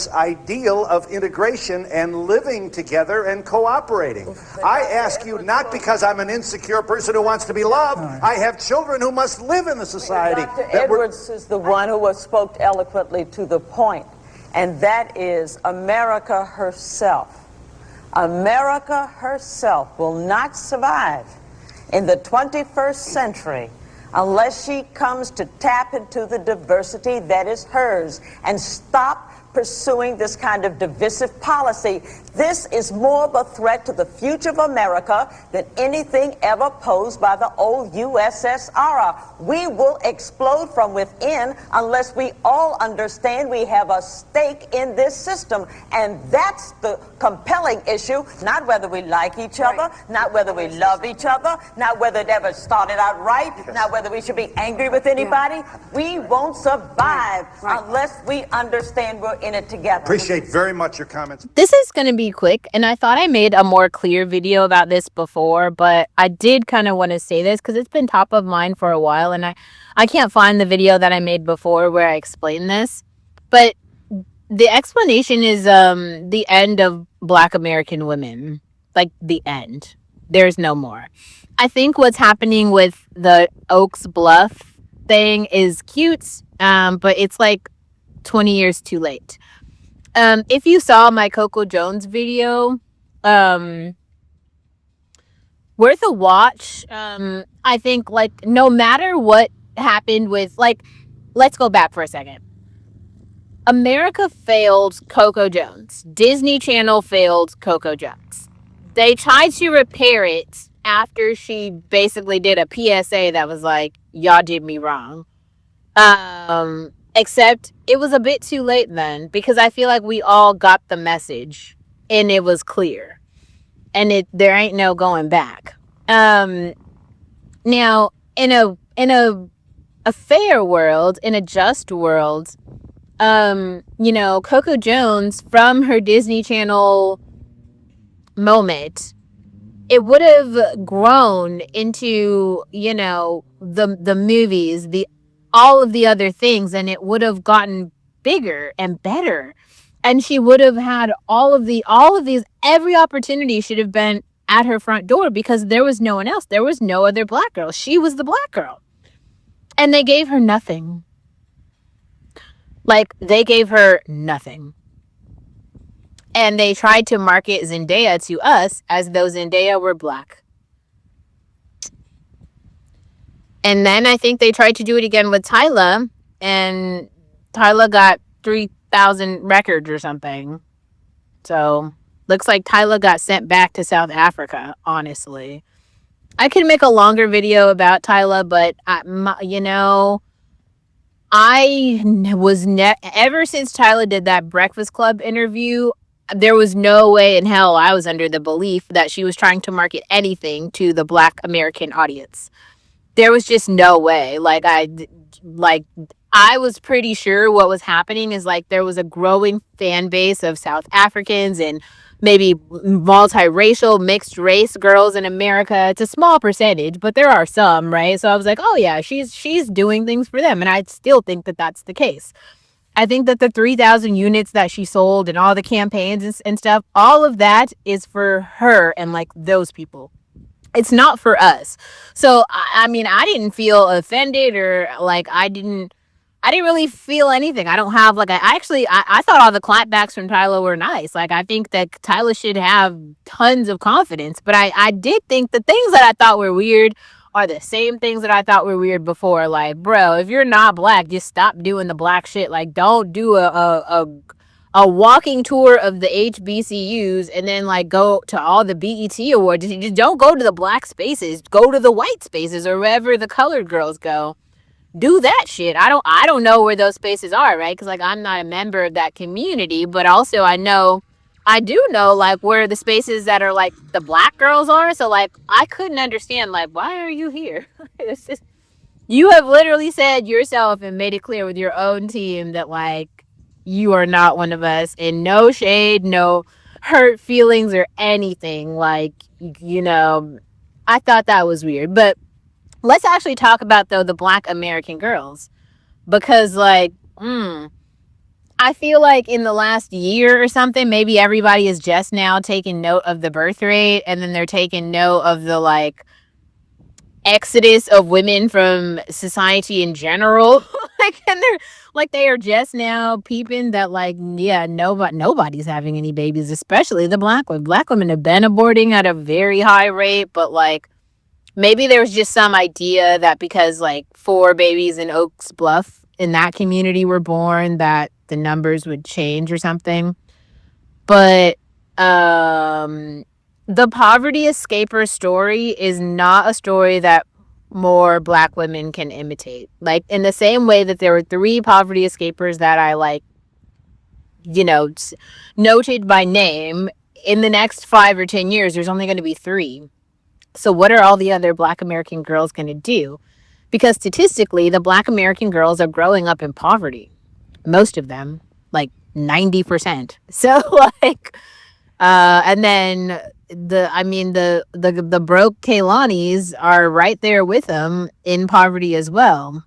this ideal of integration and living together and cooperating. I ask you not because I'm an insecure person who wants to be loved. I have children who must live in the society. Dr. Edwards is the one who spoke eloquently to the point, and that is America herself. America herself will not survive in the 21st century unless she comes to tap into the diversity that is hers and stop pursuing this kind of divisive policy. This is more of a threat to the future of America than anything ever posed by the old USSR. We will explode from within unless we all understand we have a stake in this system. And that's the compelling issue, not whether we like each other, not whether we love each other, not whether it ever started out right, not whether we should be angry with anybody. We won't survive unless we understand we're in it together. Appreciate very much your comments. This is going to be quick, and I thought I made a more clear video about this before, but I did kind of want to say this because it's been top of mind for a while, and I can't find the video that I made before where I explained this. But the explanation is the end of Black American women. Like, the end. There's no more. I think what's happening with the Oaks Bluff thing is cute, but it's like 20 years too late. If you saw my Coco Jones video, worth a watch. I think, like, no matter what happened with, like, let's go back for a second. America failed Coco Jones. Disney Channel failed Coco Jones. They tried to repair it after she basically did a PSA that was like, y'all did me wrong. Except it was a bit too late then, because I feel like we all got the message and it was clear, and there ain't no going back. Now in a fair world, in a just world, Coco Jones, from her Disney Channel moment, it would have grown into, the movies, all of the other things, and it would have gotten bigger and better. And she would have had all of these, every opportunity should have been at her front door, because there was no one else. There was no other Black girl. She was the Black girl. And they gave her nothing. Like, they gave her nothing. And they tried to market Zendaya to us as though Zendaya were Black. And then I think they tried to do it again with Tyla, and Tyla got 3,000 records or something. So, looks like Tyla got sent back to South Africa, honestly. I could make a longer video about Tyla, but, ever since Tyla did that Breakfast Club interview, there was no way in hell I was under the belief that she was trying to market anything to the Black American audience. There was just no way. I was pretty sure what was happening is, like, there was a growing fan base of South Africans and maybe multiracial, mixed race girls in America. It's a small percentage, but there are some, right? So I was like, oh yeah, she's doing things for them. And I still think that that's the case. I think that the 3,000 units that she sold and all the campaigns and stuff, all of that is for her and, like, those people. It's not for us. So, I mean, I didn't feel offended, or, like, I didn't really feel anything. I don't have, like, I thought all the clapbacks from Tyla were nice. Like, I think that Tyla should have tons of confidence. But I did think the things that I thought were weird are the same things that I thought were weird before. Like, bro, if you're not Black, just stop doing the Black shit. Like, don't do a walking tour of the HBCUs and then, like, go to all the BET awards. Just don't go to the Black spaces. Go to the white spaces or wherever the colored girls go. Do that shit. I don't know where those spaces are, right? Because, like, I'm not a member of that community, but also I do know, like, where the spaces that are, like, the Black girls are. So, like, I couldn't understand, like, why are you here? It's just, you have literally said yourself and made it clear with your own team that, like, you are not one of us, and no shade, no hurt feelings or anything. Like, I thought that was weird. But let's actually talk about, though, the Black American girls, because, like, I feel like in the last year or something, maybe everybody is just now taking note of the birth rate, and then they're taking note of the like exodus of women from society in general. Like, and they're like, they are just now peeping that, like, yeah, nobody's having any babies, especially the black women. Black women have been aborting at a very high rate, but like maybe there was just some idea that because like 4 babies in Oaks Bluff in that community were born, that the numbers would change or something. But the poverty escaper story is not a story that more black women can imitate. Like in the same way that there were 3 poverty escapers that I like, noted by name, in the next 5 or 10 years, there's only going to be 3. So what are all the other black American girls going to do? Because statistically, the black American girls are growing up in poverty. Most of them, like 90%. So like, and then the broke Kailanis are right there with them in poverty as well.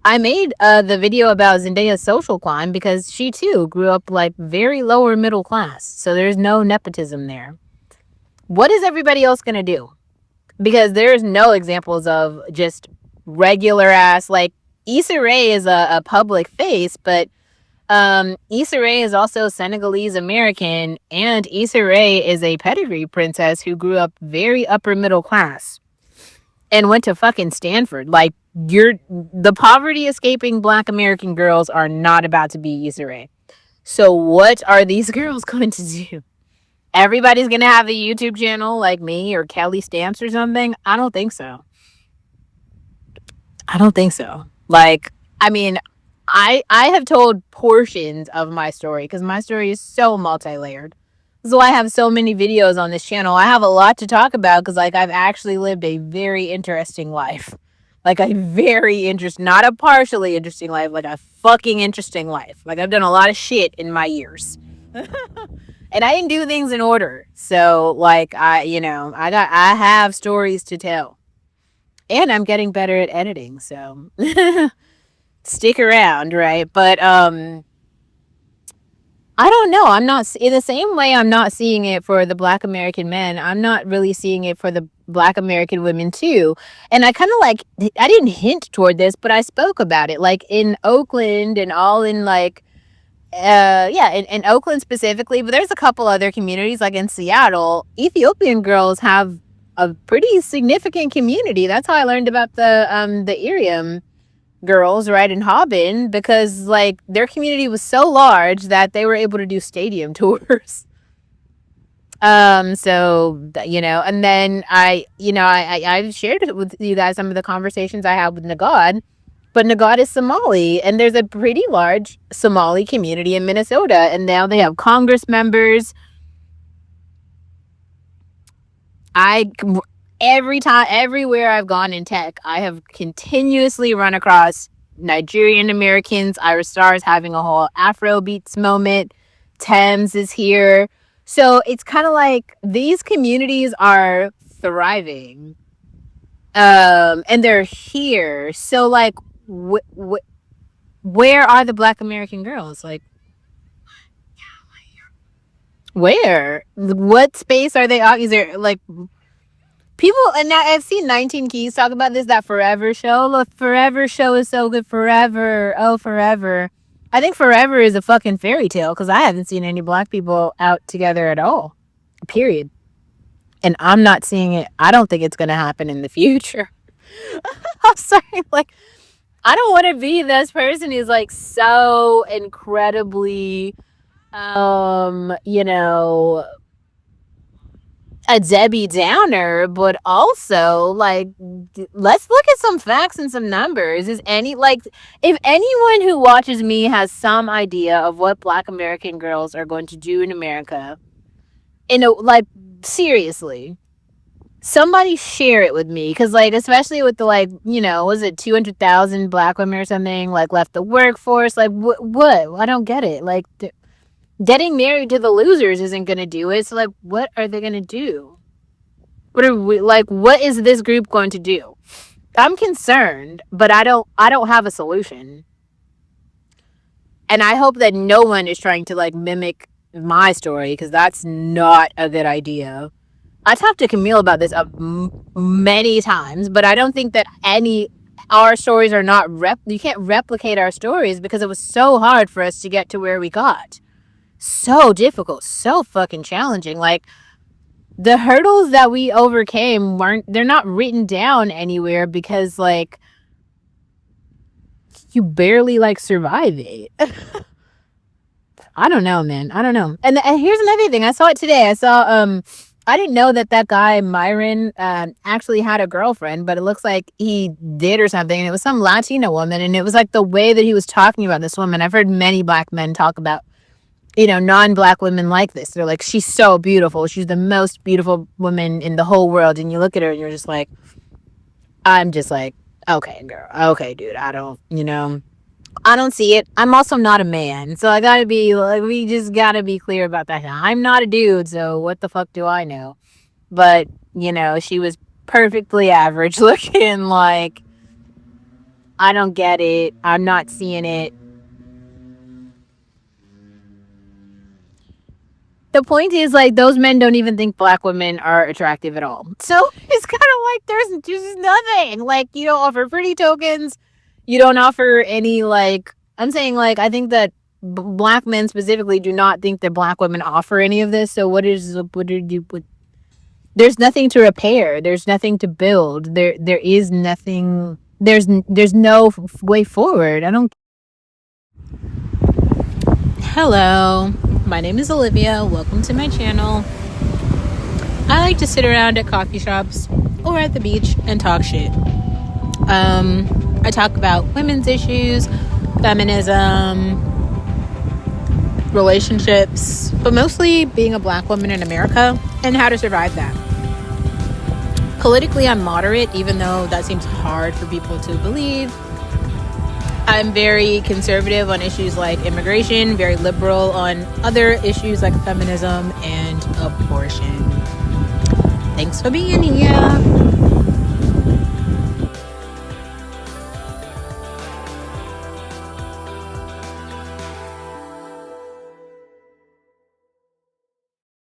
I made the video about Zendaya's social climb because she too grew up like very lower middle class. So there's no nepotism there. What is everybody else gonna do? Because there's no examples of just regular ass, like Issa Rae is a public face, but Issa Rae is also Senegalese American, and Issa Rae is a pedigree princess who grew up very upper middle class and went to fucking Stanford. Like, the poverty escaping black American girls are not about to be Issa Rae. So what are these girls going to do? Everybody's gonna have a YouTube channel like me or Kelly Stamps or something? I don't think so. Like, I mean, I have told portions of my story because my story is so multi-layered. So I have so many videos on this channel. I have a lot to talk about because like I've actually lived a very interesting life. Like a very interesting, not a partially interesting life, like a fucking interesting life. Like I've done a lot of shit in my years. And I didn't do things in order. So like I have stories to tell. And I'm getting better at editing, so stick around, right? But I don't know. I'm not in the same way I'm not seeing it for the black American men. I'm not really seeing it for the black American women too. And I kind of like, I didn't hint toward this, but I spoke about it like in Oakland and all in like, in Oakland specifically, but there's a couple other communities like in Seattle. Ethiopian girls have a pretty significant community. That's how I learned about the Irium girls, right, in Hobin, because like their community was so large that they were able to do stadium tours. So and then I shared with you guys some of the conversations I had with Nagad, but Nagad is Somali, and there's a pretty large Somali community in Minnesota, and now they have Congress members. Everywhere I've gone in tech, I have continuously run across Nigerian Americans, Irish Stars having a whole Afrobeats moment. Thames is here. So it's kind of like these communities are thriving. And they're here. So like, where are the black American girls? Like, where? What space are they? Is there like people? And now I've seen 19 Keys talk about this, that Forever show. Look, Forever show is so good. Forever. Oh, Forever. I think Forever is a fucking fairy tale because I haven't seen any black people out together at all. Period. And I'm not seeing it. I don't think it's going to happen in the future. I'm sorry. Like, I don't want to be this person who's like so incredibly, a Debbie Downer, but also like let's look at some facts and some numbers. If anyone who watches me has some idea of what black American girls are going to do in America, seriously, somebody share it with me, because like especially with the was it 200,000 black women or something like left the workforce, like what I don't get it. Like getting married to the losers isn't going to do it. So, like, what are they going to do? What is this group going to do? I'm concerned, but I don't have a solution. And I hope that no one is trying to like mimic my story, because that's not a good idea. I talked to Camille about this many times, but I don't think that our stories are not you can't replicate our stories, because it was so hard for us to get to where we got. So difficult, so fucking challenging. Like, the hurdles that we overcame they're not written down anywhere, because like you barely like survive it. I don't know, man. I don't know. And here's another thing. I saw it today. I didn't know that guy Myron actually had a girlfriend, but it looks like he did or something. And it was some Latina woman, and it was like the way that he was talking about this woman. I've heard many black men talk about, non-black women like this. They're like, she's so beautiful. She's the most beautiful woman in the whole world. And you look at her and you're just like, I'm just like, okay, girl. Okay, dude. I don't see it. I'm also not a man. So I gotta be like, we just gotta be clear about that. I'm not a dude. So what the fuck do I know? But, she was perfectly average looking. Like, I don't get it. I'm not seeing it. The point is, like, those men don't even think black women are attractive at all. So it's kind of like there's just nothing. Like, you don't offer pretty tokens. You don't offer any, like, I'm saying, like, I think that black men specifically do not think that black women offer any of this. So there's nothing to repair. There's nothing to build. There is nothing. There's no way forward. Hello. My name is Olivia. Welcome to my channel. I like to sit around at coffee shops or at the beach and talk shit. I talk about women's issues, feminism, relationships, but mostly being a black woman in America and how to survive that. Politically, I'm moderate, even though that seems hard for people to believe. I'm very conservative on issues like immigration, very liberal on other issues like feminism and abortion. Thanks for being here.